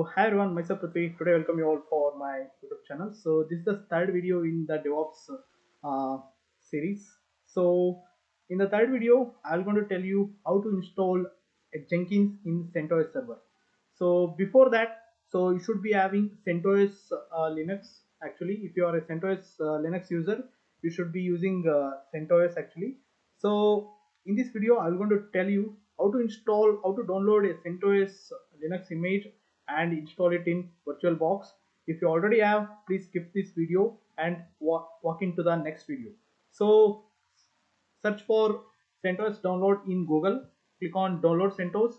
So hi everyone, myself Prithvi. Today I welcome you all for my YouTube channel. So this is the third video in the DevOps series. So in the third video, I'm going to tell you how to install a Jenkins in CentOS server. So before that, so you should be having CentOS Linux. Actually, if you are a CentOS Linux user, you should be using CentOS actually. So in this video, I'm going to tell you how to download a CentOS Linux image and install it in VirtualBox. If you already have, please skip this video and walk into the next video. So search for CentOS download in Google. Click on download CentOS.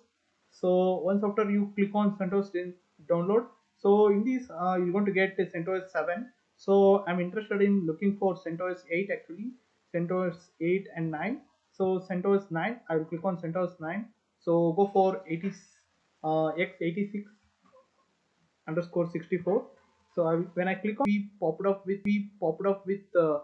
So once after you click on CentOS download, so in this you're going to get a CentOS 7. So I'm interested in looking for CentOS 8 actually, CentOS 8 and 9. So CentOS 9, I will click on CentOS 9. So go for 80 x86 underscore 64. So when I click on, we popped up with uh,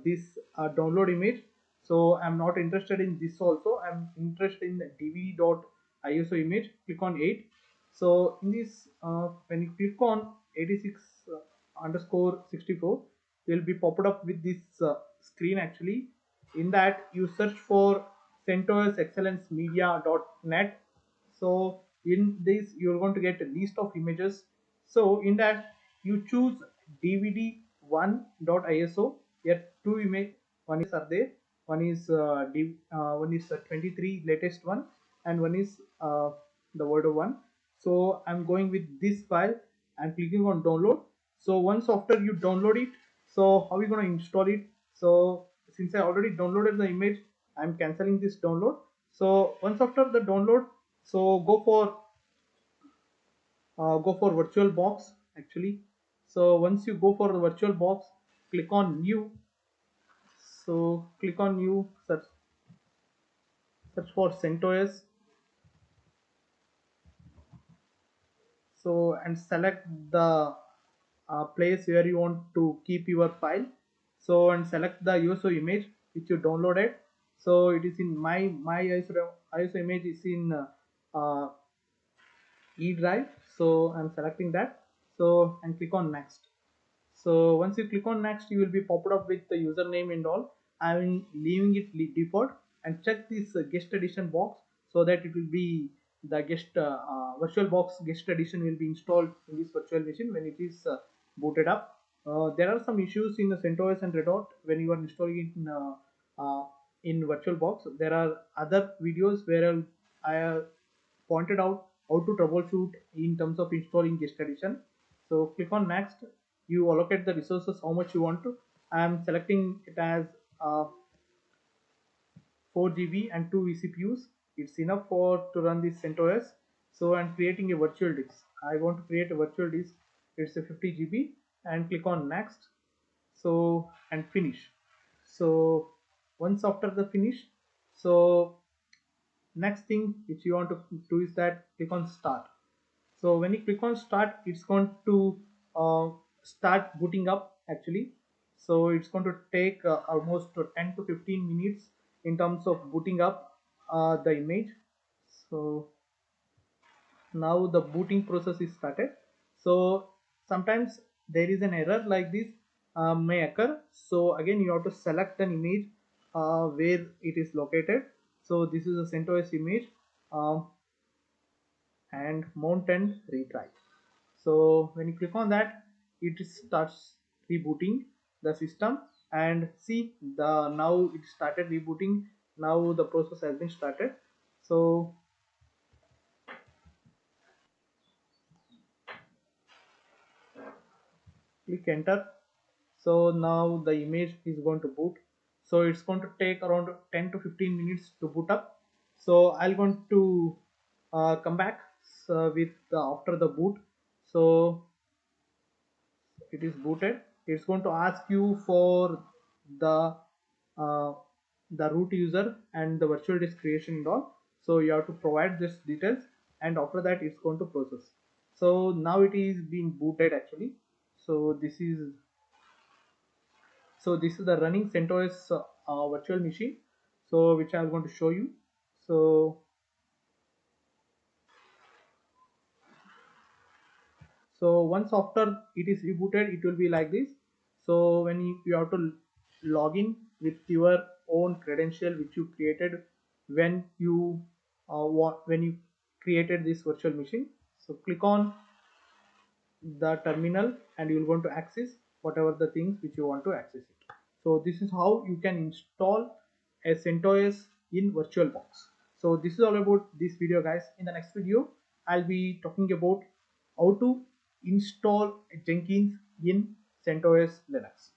this download image. So I'm not interested in this also. I'm interested in the dvd.iso image. Click on 8. So in this, when you click on 86 underscore 64, you'll be popped up with this screen actually. In that you search for CentOS Excellence Media.net. So in this you're going to get a list of images. So in that you choose dvd1.iso. Here two image, one is are there, one is one is 23 latest one, and one is the older one. So I'm going with this file and clicking on download. So once after you download it, so how are you going to install it? So since I already downloaded the image, I'm canceling this download. So once after the download, so go for VirtualBox actually. So once you go for the VirtualBox, click on new. So click on new, search for CentOS. So and select the place where you want to keep your file. So and select the ISO image which you downloaded. So it is in my ISO image is in E drive. So I'm selecting that. So and click on next. So once you click on next, you will be popped up with the username and all. I'm leaving it default and check this guest edition box so that it will be the VirtualBox guest edition will be installed in this virtual machine when it is booted up. There are some issues in the CentOS and Red Hat when you are installing it in VirtualBox. There are other videos where I have pointed out how to troubleshoot in terms of installing guest edition. So click on next. You allocate the resources how much you want to. I am selecting it as 4 GB and 2 vCPUs. It's enough for to run this CentOS. So I'm creating a virtual disk. I want to create a virtual disk. It's a 50 GB and click on next. So and finish. So once after the finish, so next thing which you want to do is that click on start. So when you click on start, it's going to start booting up actually. So it's going to take almost 10 to 15 minutes in terms of booting up the image. So now the booting process is started. So sometimes there is an error like this may occur. So again you have to select an image where it is located. So this is a CentOS image. And mount and retry. So when you click on that, it starts rebooting the system, and see the now it started rebooting. Now the process has been started. So click enter. So now the image is going to boot. So it's going to take around 10 to 15 minutes to boot up. So I'm going to come back with after the boot. So it is booted. It's going to ask you for the uh, root user and the virtual disk creation and all. So you have to provide this details, and after that it's going to process. So now it is being booted actually. So this is the running CentOS virtual machine, so which I'm going to show you. So So once after it is rebooted, it will be like this. So when you have to log in with your own credential which you created when you when you created this virtual machine. So click on the terminal and you will going to access whatever the things which you want to access it. So this is how you can install a CentOS in VirtualBox. So this is all about this video, guys. In the next video I'll be talking about how to install Jenkins in CentOS Linux.